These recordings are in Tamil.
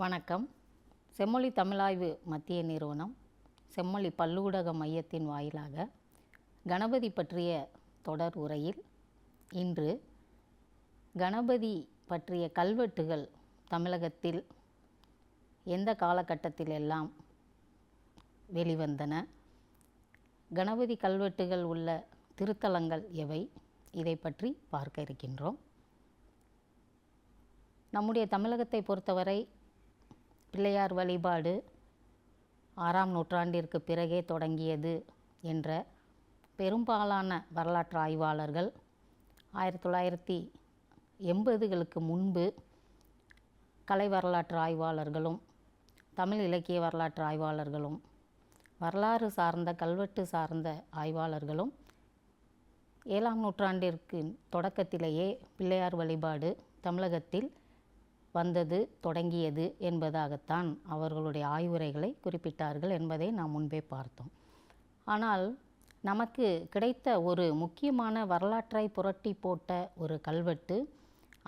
வணக்கம். செம்மொழி தமிழாய்வு மத்திய நிறுவனம் செம்மொழி பல்லூடக மையத்தின் வாயிலாக கணபதி பற்றிய தொடர் உரையில் இன்று கணபதி பற்றிய கல்வெட்டுகள் தமிழகத்தில் எந்த காலகட்டத்தில் எல்லாம் வெளிவந்தன, கணபதி கல்வெட்டுகள் உள்ள திருத்தலங்கள் எவை, இதை பற்றி பார்க்க இருக்கின்றோம். நம்முடைய தமிழகத்தை பொறுத்தவரை பிள்ளையார் வழிபாடு 6ஆம் நூற்றாண்டிற்கு பிறகே தொடங்கியது என்ற பெரும்பாலான வரலாற்று ஆய்வாளர்கள் 1980களுக்கு முன்பு கலை வரலாற்று ஆய்வாளர்களும் தமிழ் இலக்கிய வரலாற்று ஆய்வாளர்களும் வரலாறு சார்ந்த கல்வெட்டு சார்ந்த ஆய்வாளர்களும் 7ஆம் நூற்றாண்டிற்கு தொடக்கத்திலேயே பிள்ளையார் வழிபாடு தமிழகத்தில் வந்தது, தொடங்கியது என்பதாகத்தான் அவர்களுடைய ஆய்வுரைகளை குறிப்பிட்டார்கள் என்பதை நாம் முன்பே பார்த்தோம். ஆனால் நமக்கு கிடைத்த ஒரு முக்கியமான வரலாற்றை புரட்டி போட்ட ஒரு கல்வெட்டு,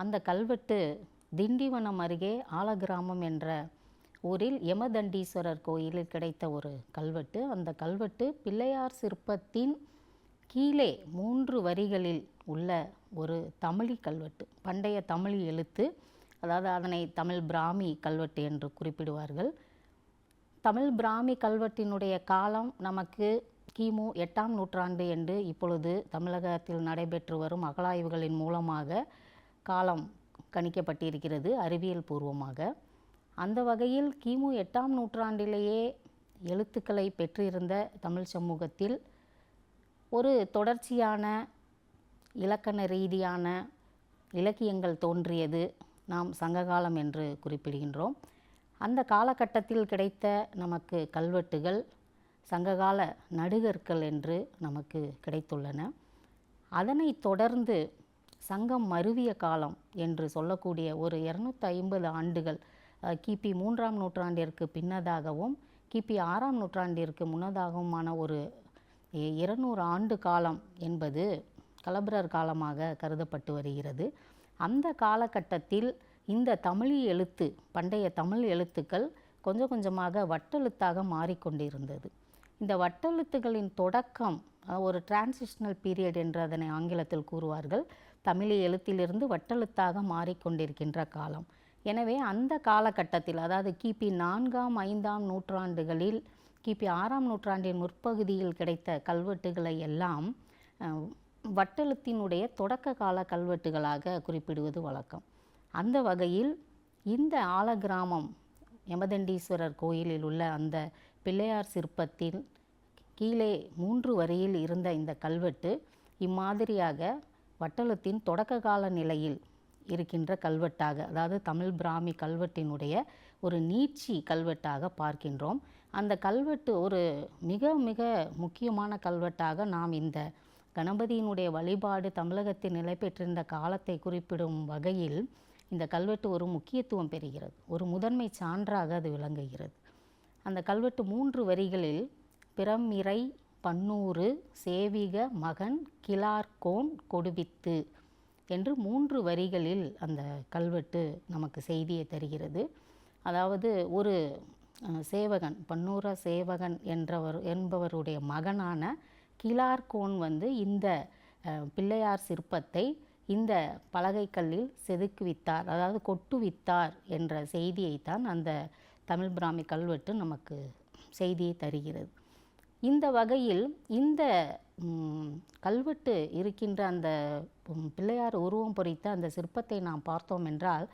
அந்த கல்வெட்டு திண்டிவனம் அருகே ஆலகிராமம் என்ற ஊரில் யமதண்டீஸ்வரர் கோயிலில் கிடைத்த ஒரு கல்வெட்டு. அந்த கல்வெட்டு பிள்ளையார் சிற்பத்தின் கீழே 3 வரிகளில் உள்ள ஒரு தமிழி கல்வெட்டு, பண்டைய தமிழ் எழுத்து, அதாவது அதனை தமிழ் பிராமி கல்வெட்டு என்று குறிப்பிடுவார்கள். தமிழ் பிராமி கல்வெட்டினுடைய காலம் நமக்கு கிமு 8ஆம் நூற்றாண்டு என்று இப்பொழுது தமிழகத்தில் நடைபெற்று வரும் அகழாய்வுகளின் மூலமாக காலம் கணிக்கப்பட்டிருக்கிறது அறிவியல் பூர்வமாக. அந்த வகையில் கிமு 8ஆம் நூற்றாண்டிலேயே எழுத்துக்களை பெற்றிருந்த தமிழ் சமூகத்தில் ஒரு தொடர்ச்சியான இலக்கண ரீதியான இலக்கியங்கள் தோன்றியது நாம் சங்ககாலம் என்று குறிப்பிடுகின்றோம். அந்த காலகட்டத்தில் கிடைத்த நமக்கு கல்வெட்டுகள் சங்ககால நடுகற்கள் என்று நமக்கு கிடைத்துள்ளன. அதனைத் தொடர்ந்து சங்கம் மருவிய காலம் என்று சொல்லக்கூடிய ஒரு 250 ஆண்டுகள் கிபி 3ஆம் நூற்றாண்டிற்கு பின்னதாகவும் கிபி 6ஆம் நூற்றாண்டிற்கு முன்னதாகவுமான ஒரு 200 ஆண்டு காலம் என்பது கலப்பிரர் காலமாக கருதப்பட்டு வருகிறது. அந்த காலகட்டத்தில் இந்த தமிழ் எழுத்து, பண்டைய தமிழ் எழுத்துக்கள் கொஞ்சம் கொஞ்சமாக வட்டெழுத்தாக மாறிக்கொண்டிருந்தது. இந்த வட்டெழுத்துக்களின் தொடக்கம் ஒரு டிரான்சிஷனல் பீரியட் என்று அதனை ஆங்கிலத்தில் கூறுவார்கள். தமிழ் எழுத்திலிருந்து வட்டெழுத்தாக மாறிக்கொண்டிருக்கின்ற காலம். எனவே அந்த காலகட்டத்தில், அதாவது கிபி 4ஆம் 5ஆம் நூற்றாண்டுகளில் கிபி 6ஆம் நூற்றாண்டின் முற்பகுதியில் கிடைத்த கல்வெட்டுகளை எல்லாம் வட்டெழுத்தினுடைய தொடக்க கால கல்வெட்டுகளாக குறிப்பிடுவது வழக்கம். அந்த வகையில் இந்த ஆலகிராமம் யமதண்டீஸ்வரர் கோயிலில் உள்ள அந்த பிள்ளையார் சிற்பத்தில் கீழே 3 வரியில் இருந்த இந்த கல்வெட்டு இம்மாதிரியாக வட்டெழுத்தின் தொடக்க கால நிலையில் இருக்கின்ற கல்வெட்டாக, அதாவது தமிழ் பிராமி கல்வெட்டினுடைய ஒரு நீட்சி கல்வெட்டாக பார்க்கின்றோம். அந்த கல்வெட்டு ஒரு மிக மிக முக்கியமான கல்வெட்டாக நாம் இந்த கணபதியினுடைய வழிபாடு தமிழகத்தில் நிலை பெற்றிருந்த காலத்தை குறிப்பிடும் வகையில் இந்த கல்வெட்டு ஒரு முக்கியத்துவம் பெறுகிறது, ஒரு முதன்மை சான்றாக அது விளங்குகிறது. அந்த கல்வெட்டு 3 வரிகளில் பிறமிறை பன்னூறு சேவிக மகன் கிளார்கோன் கொடுவித்து என்று 3 வரிகளில் அந்த கல்வெட்டு நமக்கு செய்தியை தருகிறது. அதாவது ஒரு சேவகன், பன்னூர சேவகன் என்பவருடைய மகனான கிளார்கோன் இந்த பிள்ளையார் சிற்பத்தை இந்த பலகைக்கல்லில் செதுக்குவித்தார், அதாவது கொட்டுவித்தார் என்ற செய்தியைத்தான் அந்த தமிழ் பிராமி கல்வெட்டு நமக்கு செய்தியை தருகிறது. இந்த வகையில் இந்த கல்வெட்டு இருக்கின்ற அந்த பிள்ளையார் உருவம் பொறித்த அந்த சிற்பத்தை நாம் பார்த்தோம் என்றால்,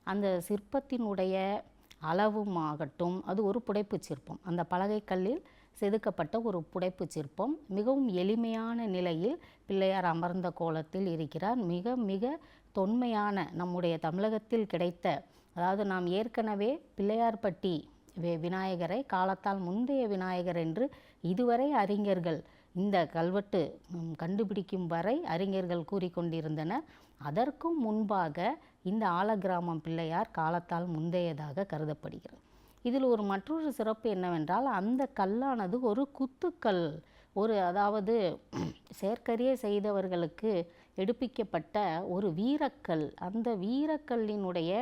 அந்த சிற்பத்தினுடைய அளவுமாகட்டும், அது ஒரு புடைப்பு சிற்பம், அந்த பலகைக்கல்லில் செதுக்கப்பட்ட ஒரு புடைப்பு சிற்பம். மிகவும் எளிமையான நிலையில் பிள்ளையார் அமர்ந்த கோலத்தில் இருக்கிறார். மிக மிக தொன்மையான நம்முடைய தமிழகத்தில் கிடைத்த, அதாவது நாம் ஏற்கனவே பிள்ளையார்பட்டி விநாயகரை காலத்தால் முந்தைய விநாயகர் என்று இதுவரை அறிஞர்கள் இந்த கல்வெட்டு கண்டுபிடிக்கும் வரை அறிஞர்கள் கூறிக்கொண்டிருந்தனர். அதற்கும் முன்பாக இந்த ஆலகிராமம் பிள்ளையார் காலத்தால் முந்தையதாக கருதப்படுகிறது. இதில் ஒரு மற்றொரு சிறப்பு என்னவென்றால், அந்த கல்லானது ஒரு குத்துக்கல், அதாவது செயற்கரிய செய்தவர்களுக்கு எடுப்பிக்கப்பட்ட ஒரு வீரக்கல். அந்த வீரக்கல்லினுடைய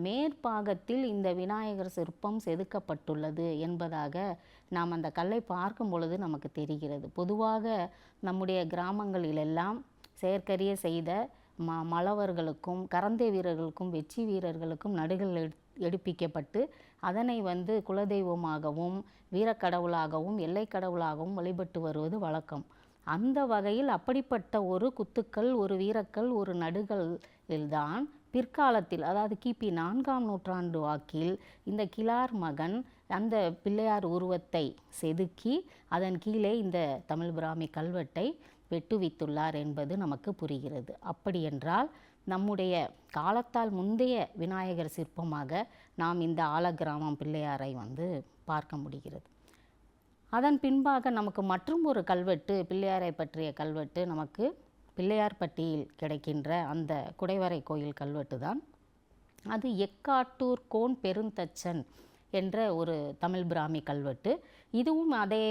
மேற்பாகத்தில் இந்த விநாயகர் சிற்பம் செதுக்கப்பட்டுள்ளது என்பதாக நாம் அந்த கல்லை பார்க்கும் பொழுது நமக்கு தெரிகிறது. பொதுவாக நம்முடைய கிராமங்களிலெல்லாம் செயற்கரிய செய்த மழவர்களுக்கும் கரந்தை வீரர்களுக்கும் வெற்றி வீரர்களுக்கும் நடுகள் எடுப்பிக்கப்பட்டு அதனை குலதெய்வமாகவும் வீரக்கடவுளாகவும் எல்லைக்கடவுளாகவும் வழிபட்டு வருவது வழக்கம். அந்த வகையில் அப்படிப்பட்ட ஒரு குத்துக்கள், ஒரு வீரக்கல், ஒரு நடுகளில்தான் பிற்காலத்தில், அதாவது கிபி 4ஆம் நூற்றாண்டு வாக்கில் இந்த கிழார் மகன் அந்த பிள்ளையார் உருவத்தை செதுக்கி அதன் கீழே இந்த தமிழ் பிராமி கல்வெட்டை வெட்டுவித்துள்ளார் என்பது நமக்கு புரிகிறது. அப்படியென்றால் நம்முடைய காலத்தால் முந்தைய விநாயகர் சிற்பமாக நாம் இந்த ஆலகிராமம் பிள்ளையாரை பார்க்க முடிகிறது. அதன் பின்பாக நமக்கு மற்றும் ஒரு கல்வெட்டு, பிள்ளையாரை பற்றிய கல்வெட்டு நமக்கு பிள்ளையார்பட்டியில் கிடைக்கின்ற அந்த குடைவரை கோயில் கல்வெட்டு தான். அது எக்காட்டூர் கோன் பெருந்தச்சன் என்ற ஒரு தமிழ் பிராமி கல்வெட்டு. இதுவும் அதே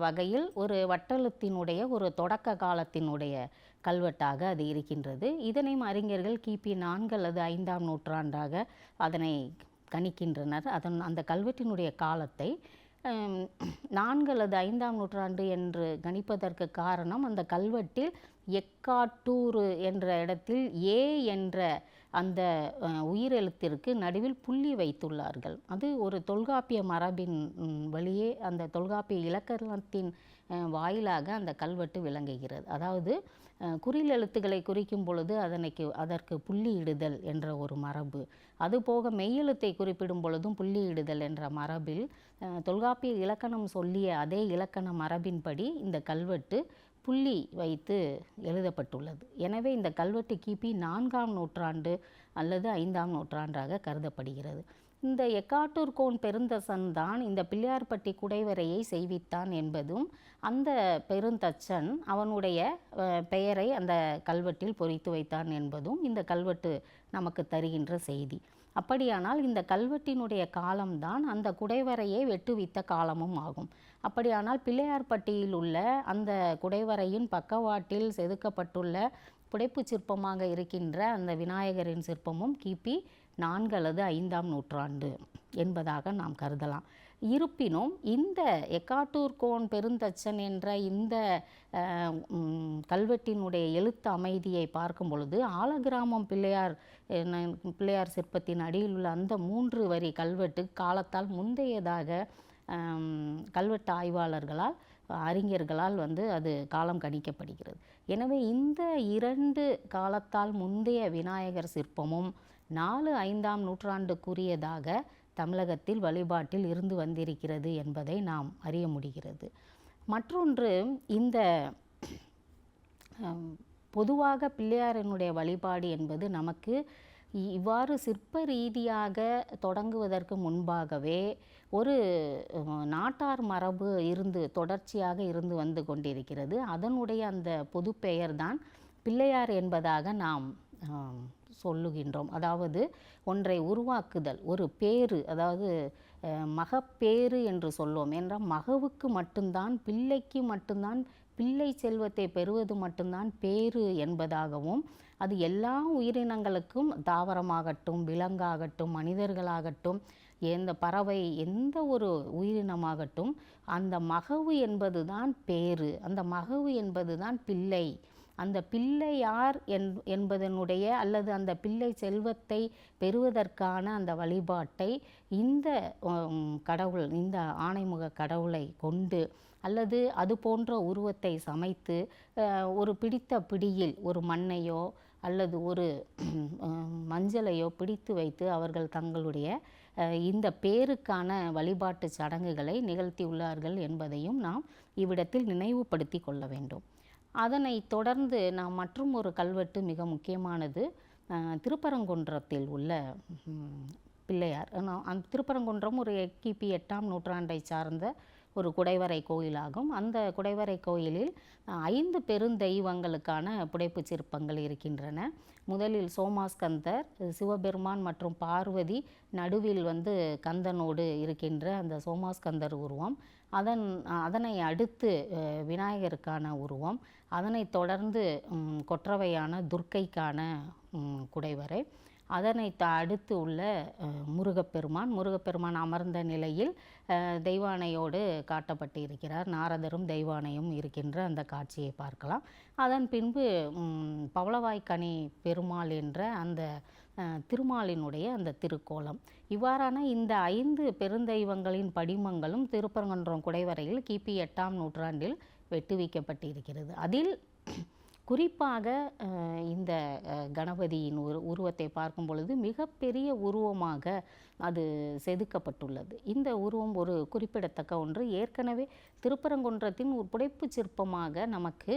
வகையில் ஒரு வட்டெழுத்தினுடைய ஒரு தொடக்க காலத்தினுடைய கல்வெட்டாக அது இருக்கின்றது. இதனையும் அறிஞர்கள் கிபி 4 அல்லது 5ஆம் நூற்றாண்டாக அதனை கணிக்கின்றனர். அந்த கல்வெட்டினுடைய காலத்தை 4 அல்லது 5ஆம் நூற்றாண்டு என்று கணிப்பதற்கு காரணம், அந்த கல்வெட்டில் எக்காட்டூர் என்ற இடத்தில் ஏ என்ற அந்த உயிரெழுத்திற்கு நடுவில் புள்ளி வைத்துள்ளார்கள். அது ஒரு தொல்காப்பிய மரபின் வழியே, அந்த தொல்காப்பிய இலக்கணத்தின் வாயிலாக அந்த கல்வெட்டு விளங்குகிறது. அதாவது குறில் எழுத்துக்களை குறிக்கும் பொழுது அதற்கு புள்ளி இடுதல் என்ற ஒரு மரபு, அதுபோக மெய்யெழுத்தை குறிப்பிடும் பொழுதும் புள்ளி இடுதல் என்ற மரபில் தொல்காப்பிய இலக்கணம் சொல்லிய அதே இலக்கண மரபின்படி இந்த கல்வெட்டு புள்ளி வைத்து எழுதப்பட்டுள்ளது. எனவே இந்த கல்வெட்டு கிபி 4ஆம் நூற்றாண்டு அல்லது 5ஆம் நூற்றாண்டாக கருதப்படுகிறது. இந்த எக்காட்டூர் கோன் பெருந்தச்சன் தான் இந்த பிள்ளையார்பட்டி குடைவரையை செய்வித்தான் என்பதும், அந்த பெருந்தச்சன் அவனுடைய பெயரை அந்த கல்வெட்டில் பொறித்து வைத்தான் என்பதும் இந்த கல்வெட்டு நமக்கு தருகின்ற செய்தி. அப்படியானால் இந்த கல்வெட்டினுடைய காலம்தான் அந்த குடைவரையை வெட்டுவித்த காலமும் ஆகும். அப்படியானால் பிள்ளையார்பட்டியில் உள்ள அந்த குடைவரையின் பக்கவாட்டில் செதுக்கப்பட்டுள்ள புடைப்பு சிற்பமாக இருக்கின்ற அந்த விநாயகரின் சிற்பமும் கிபி 4 அல்லது 5ஆம் நூற்றாண்டு என்பதாக நாம் கருதலாம். இருப்பினும் இந்த எக்காட்டூர் கோன் பெருந்தச்சன் என்ற இந்த கல்வெட்டினுடைய எழுத்து அமைதியை பார்க்கும் பொழுது ஆலகிராமம் பிள்ளையார் சிற்பத்தின் அடியில் உள்ள அந்த 3 வரி கல்வெட்டு காலத்தால் முந்தையதாக கல்வெட்டு ஆய்வாளர்களால், அறிஞர்களால் அது காலம் கணிக்கப்படுகிறது. எனவே இந்த 2 காலத்தால் முந்தைய விநாயகர் சிற்பமும் 4, 5ஆம் நூற்றாண்டுக்குரியதாக தமிழகத்தில் வழிபாட்டில் இருந்து வந்திருக்கிறது என்பதை நாம் அறிய முடிகிறது. மற்றொன்று, இந்த பொதுவாக பிள்ளையாரினுடைய வழிபாடு என்பது நமக்கு இவ்வாறு சிற்ப ரீதியாக தொடங்குவதற்கு முன்பாகவே ஒரு நாட்டார் மரபு தொடர்ச்சியாக இருந்து வந்து கொண்டிருக்கிறது. அதனுடைய அந்த பொது பெயர்தான் பிள்ளையார் என்பதாக நாம் சொல்லுகின்றோம். அதாவது ஒன்றை உருவாக்குதல், ஒரு பேரு, அதாவது மகப்பேறு என்று சொல்லுவோம். என்றால் மகவுக்கு மட்டும்தான், பிள்ளைக்கு மட்டும்தான், பிள்ளை செல்வத்தை பெறுவது மட்டும்தான் பேறு என்பதாகவும், அது எல்லா உயிரினங்களுக்கும், தாவரமாகட்டும், விலங்காகட்டும், மனிதர்களாகட்டும், எந்த பறவை, எந்த ஒரு உயிரினமாகட்டும், அந்த மகவு என்பது தான் பேறு, அந்த மகவு என்பது தான் பிள்ளை. அந்த பிள்ளை யார் என்பதனுடைய அல்லது அந்த பிள்ளை செல்வத்தை பெறுவதற்கான அந்த வழிபாட்டை இந்த கடவுள், இந்த ஆணைமுக கடவுளை கொண்டு அல்லது அது போன்ற உருவத்தை சமைத்து ஒரு பிடித்த பிடியில் ஒரு மண்ணையோ அல்லது ஒரு மஞ்சளையோ பிடித்து வைத்து அவர்கள் தங்களுடைய இந்த பேருக்கான வழிபாட்டு சடங்குகளை நிகழ்த்தியுள்ளார்கள் என்பதையும் நாம் இவ்விடத்தில் நினைவுபடுத்தி கொள்ள வேண்டும். அதனை தொடர்ந்து நாம் மற்றும் ஒரு கல்வெட்டு மிக முக்கியமானது, திருப்பரங்குன்றத்தில் உள்ள பிள்ளையார். அந்த திருப்பரங்குன்றம் ஒரு கிபி 8ஆம் நூற்றாண்டை சார்ந்த ஒரு குடைவரை கோயிலாகும். அந்த குடைவரை கோயிலில் 5 பெருந்தெய்வங்களுக்கான புடைப்பு சிற்பங்கள் இருக்கின்றன. முதலில் சோமாஸ்கந்தர், சிவபெருமான் மற்றும் பார்வதி நடுவில் கந்தனோடு இருக்கின்ற அந்த சோமாஸ்கந்தர் உருவம். அதனை அடுத்து விநாயகருக்கான உருவம், அதனை தொடர்ந்து கொற்றவையான துர்க்கைக்கான குடைவரை, அதனை அடுத்து உள்ள முருகப்பெருமான் அமர்ந்த நிலையில் தெய்வானையோடு காட்டப்பட்டு இருக்கிறார். நாரதரும் தெய்வானையும் இருக்கின்ற அந்த காட்சியை பார்க்கலாம். அதன் பின்பு பவளவாய்க்கனி பெருமாள் என்ற அந்த திருமாலினுடைய அந்த திருக்கோலம். இவ்வாறான இந்த 5 பெருந்தெய்வங்களின் படிமங்களும் திருப்பரங்குன்றம் குடைவரையில் கிபி 8ஆம் நூற்றாண்டில் வெட்டுவிக்கப்பட்டிருக்கிறது. அதில் குறிப்பாக இந்த கணபதியின் உருவத்தை பார்க்கும் பொழுது மிகப்பெரிய உருவமாக அது செதுக்கப்பட்டுள்ளது. இந்த உருவம் ஒரு குறிப்பிடத்தக்க ஒன்று. ஏற்கனவே திருப்பரங்குன்றத்தின் ஒரு புடைப்பு சிற்பமாக நமக்கு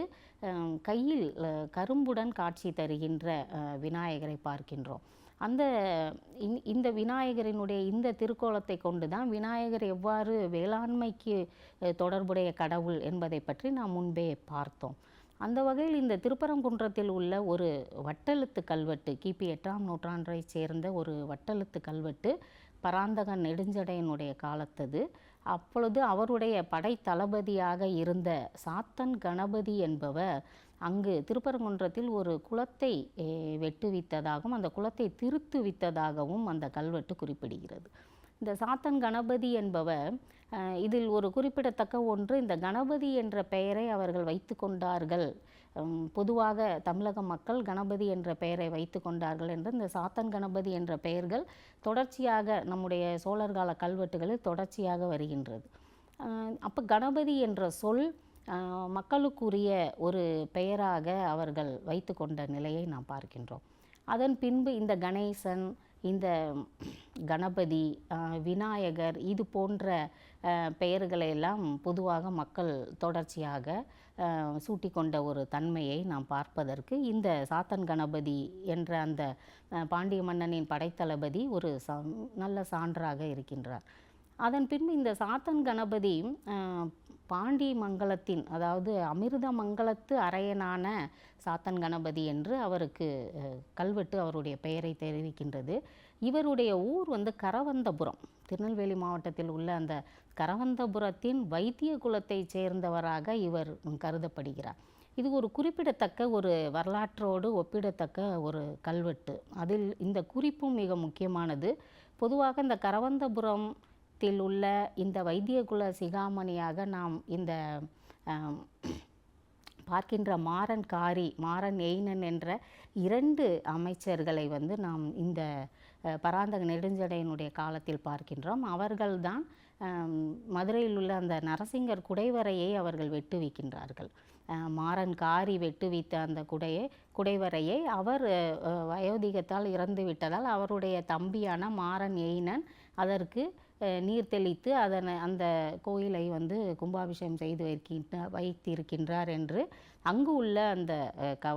கையில் கரும்புடன் காட்சி தருகின்ற விநாயகரை பார்க்கின்றோம். இந்த விநாயகரினுடைய இந்த திருக்கோலத்தை கொண்டு தான் விநாயகர் எவ்வாறு வேளாண்மைக்கு தொடர்புடைய கடவுள் என்பதை பற்றி நாம் முன்பே பார்த்தோம். அந்த வகையில் இந்த திருப்பரங்குன்றத்தில் உள்ள ஒரு வட்டெழுத்து கல்வெட்டு, கிபி 8ஆம் நூற்றாண்டை சேர்ந்த ஒரு வட்டெழுத்து கல்வெட்டு பராந்தகன் நெடுஞ்சடையனுடைய காலத்தது. அப்பொழுது அவருடைய படை தளபதியாக இருந்த சாத்தன் கணபதி என்பவர் அங்கு திருப்பரங்குன்றத்தில் ஒரு குளத்தை வெட்டுவித்ததாகவும் அந்த குளத்தை திருத்துவித்ததாகவும் அந்த கல்வெட்டு குறிப்பிடுகிறது. இந்த சாத்தன் கணபதி என்பவர் இதில் ஒரு குறிப்பிடத்தக்க ஒன்று, இந்த கணபதி என்ற பெயரை அவர்கள் வைத்து கொண்டார்கள். பொதுவாக தமிழக மக்கள் கணபதி என்ற பெயரை வைத்து கொண்டார்கள் என்று இந்த சாத்தன் கணபதி என்ற பெயர்கள் தொடர்ச்சியாக நம்முடைய சோழர் கால கல்வெட்டுகளில் தொடர்ச்சியாக வருகின்றது. அப்போ கணபதி என்ற சொல் மக்களுக்குரிய ஒரு பெயராக அவர்கள் வைத்து கொண்ட நிலையை நாம் பார்க்கின்றோம். அதன் பின்பு இந்த கணேசன், இந்த கணபதி, விநாயகர் இது போன்ற பெயர்களையெல்லாம் பொதுவாக மக்கள் தொடர்ச்சியாக சூட்டிக்கொண்ட ஒரு தன்மையை நாம் பார்ப்பதற்கு இந்த சாத்தன் கணபதி என்ற அந்த பாண்டிய மன்னனின் படைத்தளபதி ஒரு நல்ல சான்றாக இருக்கின்றார். அதன் பின்பு இந்த சாத்தன் கணபதி பாண்டி மங்கலத்தின், அதாவது அமிர்த மங்கலத்து அரையனான சாத்தன் கணபதி என்று அவருக்கு கல்வெட்டு அவருடைய பெயரை தெரிவிக்கின்றது. இவருடைய ஊர் கரவந்தபுரம், திருநெல்வேலி மாவட்டத்தில் உள்ள அந்த கரவந்தபுரத்தின் வைத்திய குலத்தை சேர்ந்தவராக இவர் கருதப்படுகிறார். இது ஒரு குறிப்பிடத்தக்க ஒரு வரலாற்றோடு ஒப்பிடத்தக்க ஒரு கல்வெட்டு. அதில் இந்த குறிப்பும் மிக முக்கியமானது. பொதுவாக இந்த கரவந்தபுரத்தில் உள்ள இந்த வைத்தியகுல சிகாமணியாக நாம் இந்த பார்க்கின்ற மாறன் காரி, மாறன் எயினன் என்ற 2 அமைச்சர்களை நாம் இந்த பராந்தக நெடுஞ்சடையனுடைய காலத்தில் பார்க்கின்றோம். அவர்கள்தான் மதுரையில் உள்ள அந்த நரசிங்கர் குடைவரையை அவர்கள் வெட்டுவிக்கின்றார்கள். மாறன் காரி வெட்டுவித்த அந்த குடைவரையை அவர் வயோதிகத்தால் இறந்து விட்டதால் அவருடைய தம்பியான மாறன் எயினன் அதற்கு நீர் தெளித்து அந்த கோயிலை கும்பாபிஷேகம் செய்து வைத்திருக்கின்றார் என்று அங்கு உள்ள அந்த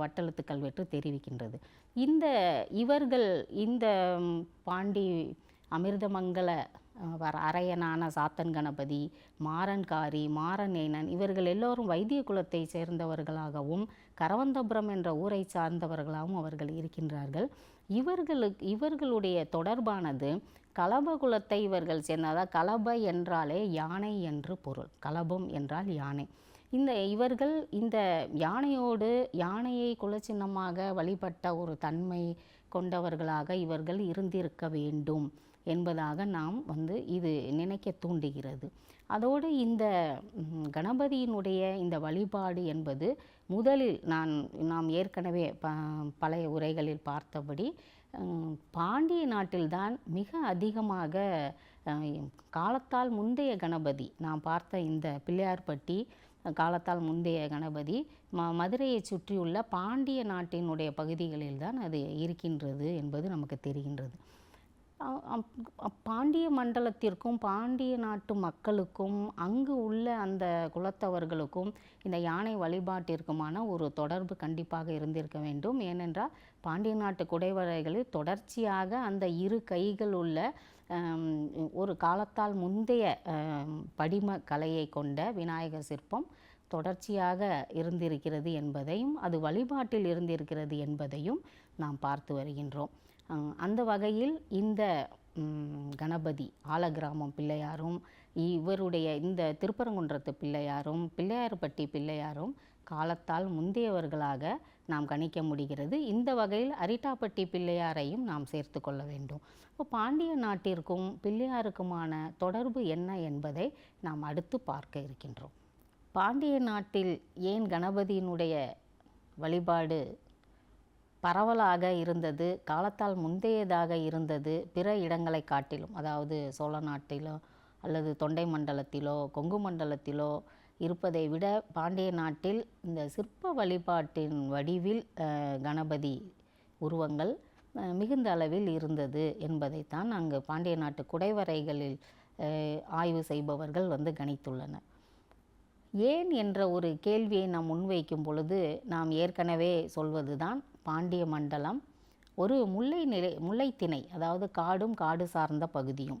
வட்டெழுத்து கல்வெட்டு தெரிவிக்கின்றது. இவர்கள் இந்த பாண்டி அமிர்தமங்கல அரையனான சாத்தன் கணபதி, மாறன்காரி, மாறன் எயினன் இவர்கள் எல்லோரும் வைத்திய குலத்தை சேர்ந்தவர்களாகவும் கரவந்தபுரம் என்ற ஊரை சார்ந்தவர்களாகவும் அவர்கள் இருக்கின்றார்கள். இவர்களுடைய தொடர்பானது கலப குலத்தை இவர்கள் சேர்ந்ததாக. கலப என்றாலே யானை என்று பொருள். கலபம் என்றால் யானை. இவர்கள் இந்த யானையை குலச்சின்னமாக வழிபட்ட ஒரு தன்மை கொண்டவர்களாக இவர்கள் இருந்திருக்க வேண்டும் என்பதாக நாம் இது நினைக்க தூண்டுகிறது. அதோடு இந்த கணபதியினுடைய இந்த வழிபாடு என்பது முதலில் நாம் ஏற்கனவே பழைய உரைகளில் பார்த்தபடி பாண்டிய நாட்டில்தான் மிக அதிகமாக காலத்தால் முந்தைய கணபதி, நாம் பார்த்த இந்த பிள்ளையார்பட்டி காலத்தால் முந்தைய கணபதி மதுரையை சுற்றியுள்ள பாண்டிய நாட்டினுடைய பகுதிகளில் தான் அது இருக்கின்றது என்பது நமக்கு தெரிகின்றது. பாண்டிய மண்டலத்திற்கும் பாண்டிய நாட்டு மக்களுக்கும் அங்கு உள்ள அந்த குலத்தவர்களுக்கும் இந்த யானை வழிபாட்டிற்குமான ஒரு தொடர்பு கண்டிப்பாக இருந்திருக்க வேண்டும். ஏனென்றால் பாண்டிய நாட்டு குடைவரைகளில் தொடர்ச்சியாக அந்த 2 கைகள் உள்ள ஒரு காலத்தால் முந்தைய படிம கலையை கொண்ட விநாயகர் சிற்பம் தொடர்ச்சியாக இருந்திருக்கிறது என்பதையும் அது வழிபாட்டில் இருந்திருக்கிறது என்பதையும் நாம் பார்த்து வருகின்றோம். அந்த வகையில் இந்த கணபதி ஆலகிராமம் பிள்ளையாரும் இவருடைய இந்த திருப்பரங்குன்றத்து பிள்ளையாரும் பிள்ளையார்பட்டி பிள்ளையாரும் காலத்தால் முந்தையவர்களாக நாம் கணிக்க முடிகிறது. இந்த வகையில் அரிட்டாப்பட்டி பிள்ளையாரையும் நாம் சேர்த்து கொள்ள வேண்டும். இப்போ பாண்டிய நாட்டிற்கும் பிள்ளையாருக்குமான தொடர்பு என்ன என்பதை நாம் அடுத்து பார்க்க இருக்கின்றோம். பாண்டிய நாட்டில் ஏன் கணபதியினுடைய வழிபாடு பரவலாக இருந்தது, காலத்தால் முந்தையதாக இருந்தது பிற இடங்களை காட்டிலும், அதாவது சோழ நாட்டிலோ அல்லது தொண்டை மண்டலத்திலோ கொங்கு மண்டலத்திலோ இருப்பதை விட பாண்டிய நாட்டில் இந்த சிற்ப வழிபாட்டின் வடிவில் கணபதி உருவங்கள் மிகுந்த அளவில் இருந்தது என்பதைத்தான் அங்கு பாண்டிய நாட்டு குடைவரைகளில் ஆய்வு செய்பவர்கள் கணித்துள்ளனர். ஏன் என்ற ஒரு கேள்வியை நாம் முன்வைக்கும் பொழுது நாம் ஏற்கனவே சொல்வதுதான் பாண்டிய மண்டலம் ஒரு முல்லைத்திணை, அதாவது காடும் காடு சார்ந்த பகுதியும்.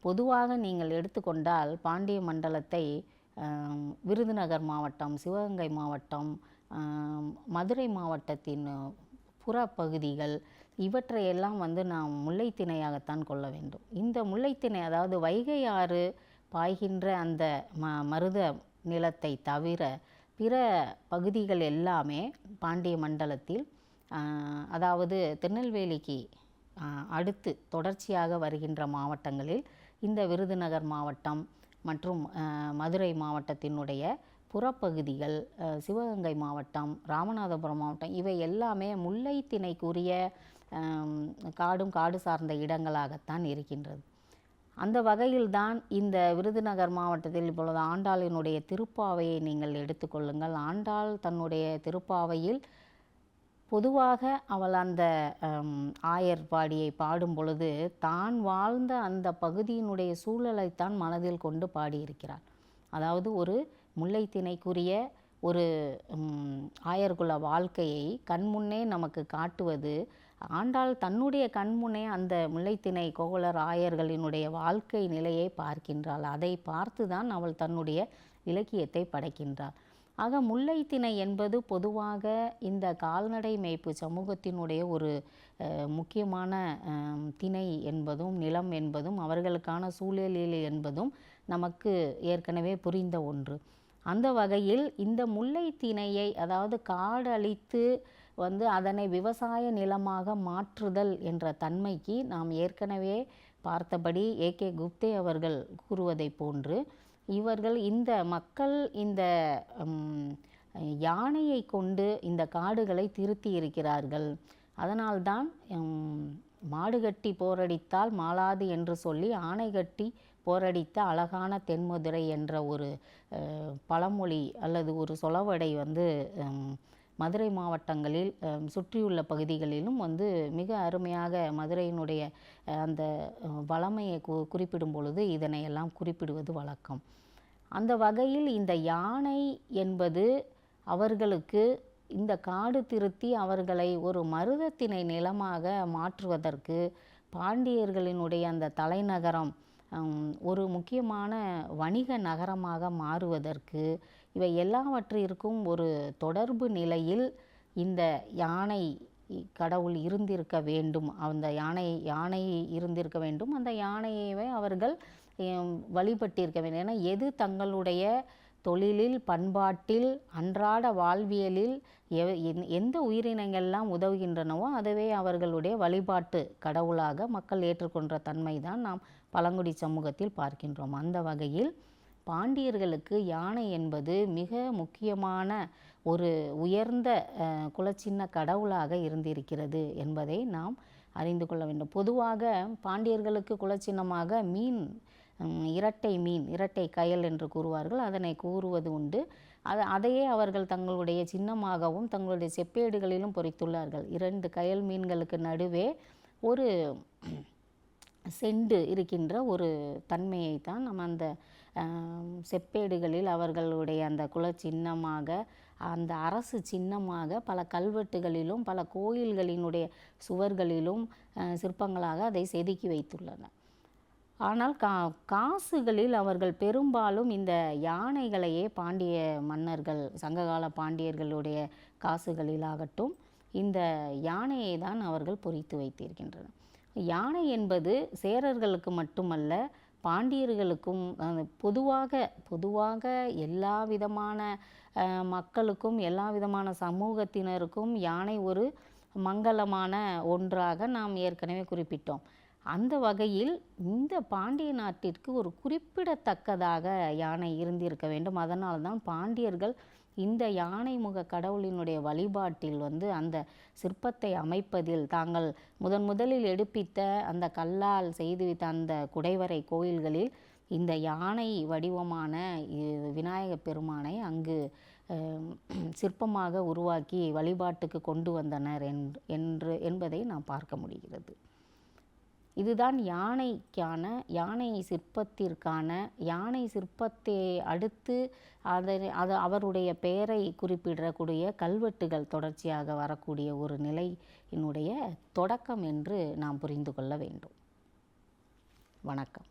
பொதுவாக நீங்கள் எடுத்துக்கொண்டால் பாண்டிய மண்டலத்தை விருதுநகர் மாவட்டம், சிவகங்கை மாவட்டம், மதுரை மாவட்டத்தின் புறப்பகுதிகள் இவற்றையெல்லாம் நாம் முல்லைத்திணையாகத்தான் கொள்ள வேண்டும். இந்த முல்லைத்திணை, அதாவது வைகை ஆறு பாய்கின்ற அந்த மருத நிலத்தை தவிர பிற பகுதிகள் எல்லாமே பாண்டிய மண்டலத்தில், அதாவது திருநெல்வேலிக்கு அடுத்து தொடர்ச்சியாக வருகின்ற மாவட்டங்களில் இந்த விருதுநகர் மாவட்டம் மற்றும் மதுரை மாவட்டத்தினுடைய புறப்பகுதிகள், சிவகங்கை மாவட்டம், ராமநாதபுரம் மாவட்டம், இவை எல்லாமே முல்லைத்திணைக்குரிய காடும் காடு சார்ந்த இடங்களாகத்தான் இருக்கின்றது. அந்த வகையில்தான் இந்த விருதுநகர் மாவட்டத்தில் இப்பொழுது ஆண்டாளினுடைய திருப்பாவையை நீங்கள் எடுத்துக்கொள்ளுங்கள். ஆண்டாள் தன்னுடைய திருப்பாவையில் பொதுவாக அவள் அந்த ஆயர்பாடியை பாடும் பொழுது தான் வாழ்ந்த அந்த பகுதியினுடைய சூழலைத்தான் மனதில் கொண்டு பாடியிருக்கிறார். அதாவது ஒரு முல்லைத்திணைக்குரிய ஒரு ஆயர்குல வாழ்க்கையை கண்முன்னே நமக்கு காட்டுவது, ஆண்டாள் தன்னுடைய கண்முன்னே அந்த முல்லைத்திணை கோவலர் ஆயர்களினுடைய வாழ்க்கை நிலையை பார்க்கின்றாள். அதை பார்த்துதான் அவள் தன்னுடைய இலக்கியத்தை படைக்கின்றாள். ஆக முல்லைத்திணை என்பது பொதுவாக இந்த கால்நடை மேய்ப்பு சமூகத்தினுடைய ஒரு முக்கியமான திணை என்பதும் நிலம் என்பதும் அவர்களுக்கான சூழலில் என்பதும் நமக்கு ஏற்கனவே புரிந்த ஒன்று. அந்த வகையில் இந்த முல்லைத்திணையை, அதாவது காடழித்து அதனை விவசாய நிலமாக மாற்றுதல் என்ற தன்மைக்கு நாம் ஏற்கனவே பார்த்தபடி ஏகே குப்தே அவர்கள் கூறுவதை போன்று இவர்கள் இந்த மக்கள் இந்த யானையை கொண்டு இந்த காடுகளை திருத்தி இருக்கிறார்கள். அதனால்தான் மாடு கட்டி போரடித்தால் மாளாது என்று சொல்லி ஆணை கட்டி போரடித்த அழகான தென்மதுரை என்ற ஒரு பழமொழி அல்லது ஒரு சொலவடை மதுரை மாவட்டங்களில் சுற்றியுள்ள பகுதிகளிலும் மிக அருமையாக மதுரையினுடைய அந்த வளமையை குறிப்பிடும் பொழுது இதனையெல்லாம் குறிப்பிடுவது வழக்கம். அந்த வகையில் இந்த யானை என்பது அவர்களுக்கு இந்த காடு திருத்தி அவர்களை ஒரு மருதத்திணை நிலமாக மாற்றுவதற்கு, பாண்டியர்களினுடைய அந்த தலைநகரம் ஒரு முக்கியமான வணிக நகரமாக மாறுவதற்கு, இவை எல்லாவற்றிற்கும் ஒரு தொடர்பு நிலையில் இந்த யானை கடவுள் இருந்திருக்க வேண்டும். அந்த யானை இருந்திருக்க வேண்டும். அந்த யானையவே அவர்கள் வழிபட்டிருக்க வேண்டும். ஏன்னா எது தங்களுடைய தொழிலில், பண்பாட்டில், அன்றாட வாழ்வியலில் எந்த உயிரினங்கள்லாம் உதவுகின்றனவோ அதுவே அவர்களுடைய வழிபாட்டு கடவுளாக மக்கள் ஏற்றுக்கொண்ட தன்மை தான் நாம் பழங்குடி சமூகத்தில் பார்க்கின்றோம். அந்த வகையில் பாண்டியர்களுக்கு யானை என்பது மிக முக்கியமான ஒரு உயர்ந்த குலச்சின்ன கடவுளாக இருந்திருக்கிறது என்பதை நாம் அறிந்து கொள்ள வேண்டும். பொதுவாக பாண்டியர்களுக்கு குலச்சின்னமாக மீன், இரட்டை மீன், இரட்டை கயல் என்று கூறுவார்கள். அதனை கூறுவது உண்டு. அதையே அவர்கள் தங்களுடைய சின்னமாகவும் தங்களுடைய செப்பேடுகளிலும் பொறித்துள்ளார்கள். 2 கயல் மீன்களுக்கு நடுவே ஒரு செண்டு இருக்கின்ற ஒரு தன்மையை தான் நம்ம அந்த செப்பேடுகளில் அவர்களுடைய அந்த குல சின்னமாக, அந்த அரசு சின்னமாக பல கல்வெட்டுகளிலும் பல கோயில்களினுடைய சுவர்களிலும் சிற்பங்களாக அதை செதுக்கி வைத்துள்ளனர். ஆனால் காசுகளில் அவர்கள் பெரும்பாலும் இந்த யானைகளையே பாண்டிய மன்னர்கள், சங்ககால பாண்டியர்களுடைய காசுகளிலாகட்டும் இந்த யானையை தான் அவர்கள் பொறித்து வைத்திருக்கின்றனர். யானை என்பது சேரர்களுக்கு மட்டுமல்ல, பாண்டியர்களுக்கும் பொதுவாக எல்லா விதமான மக்களுக்கும் எல்லா விதமான சமூகத்தினருக்கும் யானை ஒரு மங்களமான ஒன்றாக நாம் ஏற்கனவே குறிப்பிட்டோம். அந்த வகையில் இந்த பாண்டிய நாட்டிற்கு ஒரு குறிப்பிடத்தக்கதாக யானை இருந்திருக்க வேண்டும். அதனால்தான் பாண்டியர்கள் இந்த யானை முக கடவுளினுடைய வழிபாட்டில் அந்த சிற்பத்தை அமைப்பதில் தாங்கள் முதலில் எடுப்பித்த அந்த கல்லால் செய்துவித்த அந்த குடைவரை கோயில்களில் இந்த யானை வடிவமான விநாயகப் பெருமானை அங்கு சிற்பமாக உருவாக்கி வழிபாட்டுக்கு கொண்டு வந்தனர் என்பதை நாம் பார்க்க முடிகிறது. இதுதான் யானை சிற்பத்திற்கான யானை சிற்பத்தை அடுத்து அவருடைய பெயரை குறிப்பிடக்கூடிய கல்வெட்டுகள் தொடர்ச்சியாக வரக்கூடிய ஒரு நிலையினுடைய தொடக்கம் என்று நாம் புரிந்து கொள்ள வேண்டும். வணக்கம்.